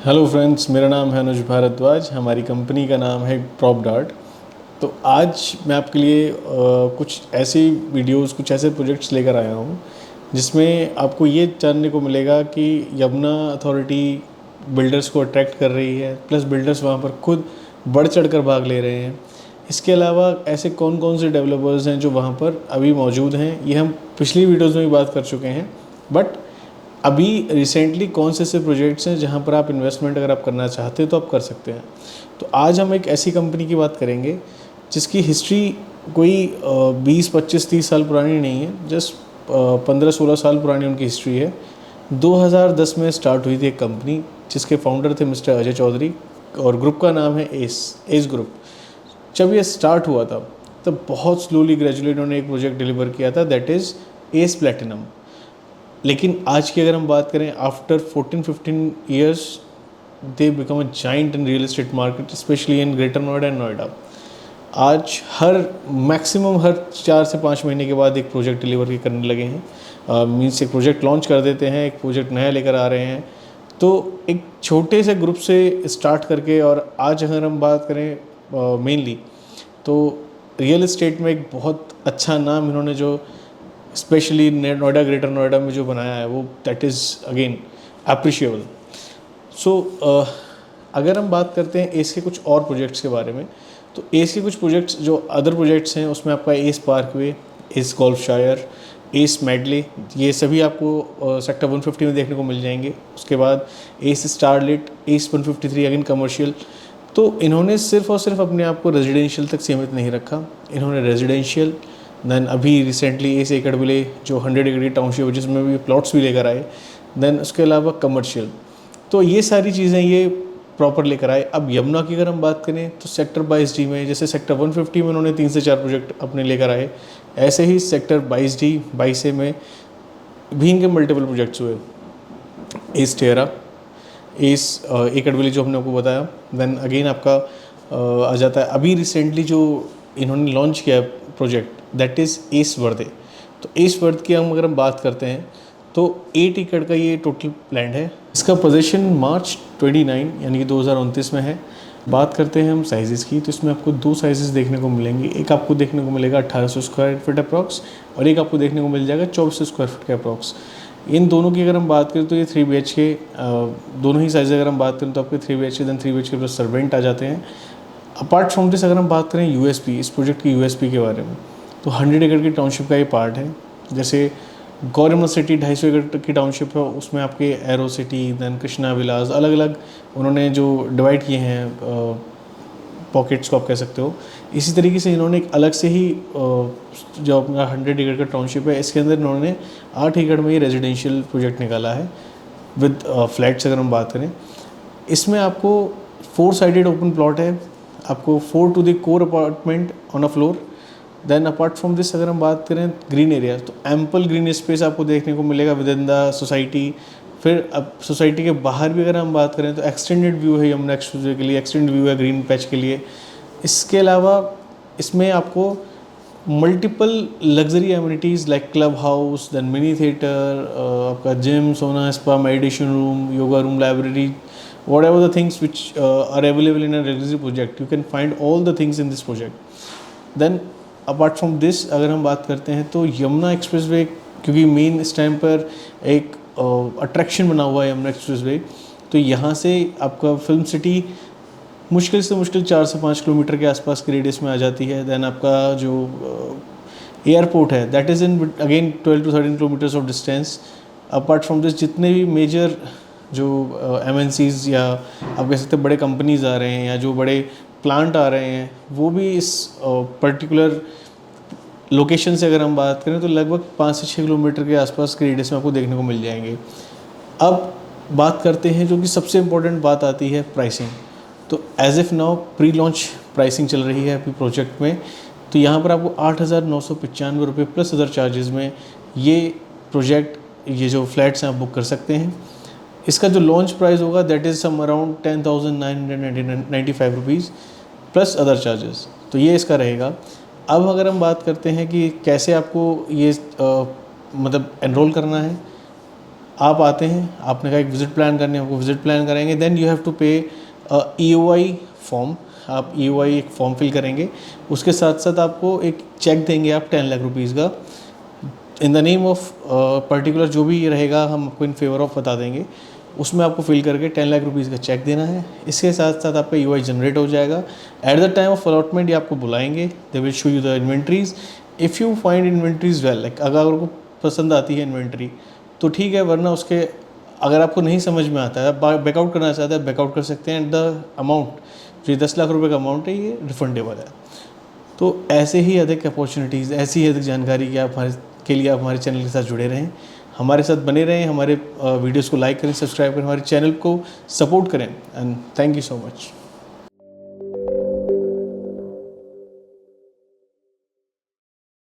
Hello friends, मेरा नाम है अनुज भारद्वाज। हमारी कंपनी का नाम है प्रॉप डार्ट। तो आज मैं आपके लिए कुछ ऐसी वीडियोस, कुछ ऐसे प्रोजेक्ट्स लेकर आया हूँ जिसमें आपको ये जानने को मिलेगा कि यमुना अथॉरिटी बिल्डर्स को अट्रैक्ट कर रही है, प्लस बिल्डर्स वहाँ पर खुद बढ़ चढ़ कर भाग ले रहे हैं। इसके अलावा ऐसे कौन कौन से डेवलपर्स हैं जो वहाँ पर अभी मौजूद हैं, ये हम पिछली वीडियोज़ में भी बात कर चुके हैं। बट अभी रिसेंटली कौन से ऐसे प्रोजेक्ट्स हैं जहाँ पर आप इन्वेस्टमेंट अगर आप करना चाहते हैं तो आप कर सकते हैं। तो आज हम एक ऐसी कंपनी की बात करेंगे जिसकी हिस्ट्री कोई 20 25 30 साल पुरानी नहीं है, जस्ट 15 16 साल पुरानी उनकी हिस्ट्री है। 2010 में स्टार्ट हुई थी एक कंपनी जिसके फाउंडर थे मिस्टर अजय चौधरी, और ग्रुप का नाम है एस ग्रुप। जब ये स्टार्ट हुआ था तब बहुत स्लोली ग्रेजुअली इन्होंने एक प्रोजेक्ट डिलीवर किया था, दैट इज़ एस प्लेटिनम। लेकिन आज की अगर हम बात करें, after 14 15 years they become a giant in real estate market, specially in greater Noida and Noida. आज हर मैक्सिमम हर 4 से 5 महीने के बाद एक प्रोजेक्ट डिलीवर करने लगे हैं। मीन्स एक प्रोजेक्ट लॉन्च कर देते हैं, एक प्रोजेक्ट नया लेकर आ रहे हैं। तो एक छोटे से ग्रुप से स्टार्ट करके, और आज अगर हम बात करें मेनली तो रियल एस्टेट में एक बहुत अच्छा नाम इन्होंने जो स्पेशली नोएडा ग्रेटर नोएडा में जो बनाया है वो दैट इज़ अगेन अप्रिशिएबल। सो अगर हम बात करते हैं एस के कुछ और प्रोजेक्ट्स के बारे में, तो एस के कुछ प्रोजेक्ट्स जो अदर प्रोजेक्ट्स हैं उसमें आपका एस पार्कवे, एस गोल्फ शायर, एस मेडले, ये सभी आपको सेक्टर 150 में देखने को मिल जाएंगे। उसके बाद S starlit, S 153 again commercial. तो इन्होंने सिर्फ और सिर्फ अपने आप को रेजिडेंशियल तक सीमित नहीं रखा, इन्होंने रेजिडेंशियल, देन अभी रिसेंटली एस एकड़ विले जो 100 एकड़ की टाउनशिप जिसमें भी प्लॉट्स भी लेकर आए, देन उसके अलावा कमर्शियल। तो ये सारी चीज़ें ये प्रॉपर लेकर आए। अब यमुना की अगर हम बात करें तो सेक्टर 22D में, जैसे सेक्टर 150 में उन्होंने 3 से 4 प्रोजेक्ट अपने लेकर आए, ऐसे ही सेक्टर 22D 22A में भी इनके मल्टीपल प्रोजेक्ट्स हुए। एस टेरा, एस एकड़ विले जो हमने आपको बताया, देन अगेन आपका आ जाता है अभी रिसेंटली जो इन्होंने लॉन्च किया है प्रोजेक्ट, दैट इज़ एस वर्दे। तो एस वर्द की हम अगर हम बात करते हैं तो 8 एकड़ का ये टोटल लैंड है। इसका पोजीशन मार्च 29 यानी कि 2029 में है। बात करते हैं हम साइज़ की, तो इसमें आपको दो साइज़ देखने को मिलेंगे। एक आपको देखने को मिलेगा 1800 स्क्वायर फीट अप्रॉक्स, और एक आपको देखने को मिल जाएगा 2400 स्क्वायर फीट के अप्रॉक्स। इन दोनों की अगर हम बात करें तो ये 3 BHK, दोनों ही साइज़ अगर हम बात करें तो आपके 3 BHK then 3 BHK plus servant आ जाते हैं। अपार्ट फ्रॉम दिस अगर हम बात करें यूएसपी, इस प्रोजेक्ट की यूएसपी के बारे में, तो 100 एकड़ की टाउनशिप का ये पार्ट है। जैसे गौरमल सिटी 250 एकड़ की टाउनशिप है, उसमें आपके एरो सिटी, देन कृष्णा विलास, अलग अलग उन्होंने जो डिवाइड किए हैं पॉकेट्स को आप कह सकते हो। इसी तरीके से इन्होंने एक अलग से ही जो अपना 100 एकड़ का टाउनशिप है, इसके अंदर इन्होंने 8 एकड़ में ही रेजिडेंशियल प्रोजेक्ट निकाला है विद फ्लैट्स। अगर हम बात करें, इसमें आपको 4 साइडेड ओपन प्लॉट है, आपको 4 to the core apartment on a floor. Then apart from this अगर हम बात करें ग्रीन एरिया, तो एम्पल ग्रीन स्पेस आपको देखने को मिलेगा विद इन द सोसाइटी। फिर अब सोसाइटी के बाहर भी अगर हम बात करें तो एक्सटेंडेड व्यू है यमुना एक्सप्रेसवे के लिए, एक्सटेंडेड व्यू है ग्रीन पैच के लिए। इसके अलावा इसमें आपको multiple luxury amenities like club house, then mini theatre, आपका gym, sauna, spa, meditation room, yoga room, library, whatever the things which are available in a luxury project, you can find all the things in this project. Then apart from this अगर हम बात करते हैं तो Yamuna expressway, क्योंकि main इस time पर एक अट्रैक्शन बना हुआ है यमुना एक्सप्रेसवे, तो यहाँ से आपका फिल्म सिटी मुश्किल से मुश्किल 4 से 5 किलोमीटर के आसपास के रेडियस में आ जाती है। देन आपका जो एयरपोर्ट है that is in again 12 to 13 kilometres of distance. Apart from this जितने भी मेजर जो MNCs या आप कह सकते हैं बड़े कंपनीज़ आ रहे हैं या जो बड़े प्लांट आ रहे हैं, वो भी इस पर्टिकुलर लोकेशन से अगर हम बात करें तो लगभग 5 से 6 किलोमीटर के आसपास के रेडियस में आपको देखने को मिल जाएंगे। अब बात करते हैं जो कि सबसे इम्पोर्टेंट बात आती है प्राइसिंग। तो as if now pre launch pricing चल रही है अभी प्रोजेक्ट में, तो यहाँ पर आपको 8,995 रुपये प्लस अदर चार्जेस में ये प्रोजेक्ट, ये जो फ्लैट्स हैं आप बुक कर सकते हैं। इसका जो लॉन्च प्राइस होगा that is some around 10,995 rupees plus other charges. तो ये इसका रहेगा। अब अगर हम बात करते हैं कि कैसे आपको ये मतलब एनरोल करना है, आप आते हैं, आपने कहा एक विज़िट प्लान करनी है, आपको विज़िट प्लान कराएंगे, देन यू हैव टू पे EOI फॉर्म। आप EOI एक फॉर्म फिल करेंगे, उसके साथ साथ आपको एक चेक देंगे आप 10 लाख रुपीज़ का, in the name of particular जो भी रहेगा हम आपको इन फेवर ऑफ बता देंगे, उसमें आपको फिल करके 10 लाख रुपीज़ का चेक देना है। इसके साथ साथ आपका EOI जनरेट हो जाएगा। At the time of allotment ये आपको बुलाएंगे, they will show you the inventories. If you find inventories well, like अगर आपको पसंद आती है इन्वेंट्री तो ठीक है, वरना उसके अगर आपको नहीं समझ में आता है, बैकआउट करना चाहते हैं, बैकआउट कर सकते हैं। एंड द अमाउंट जो 10 लाख रुपए का अमाउंट है ये रिफंडेबल है। तो ऐसे ही अधिक अपॉर्चुनिटीज़, ऐसी ही अधिक जानकारी के लिए आप हमारे चैनल के साथ जुड़े रहें, हमारे साथ बने रहें, हमारे वीडियोज़ को लाइक करें, सब्सक्राइब करें, हमारे चैनल को सपोर्ट करें। And thank you so much.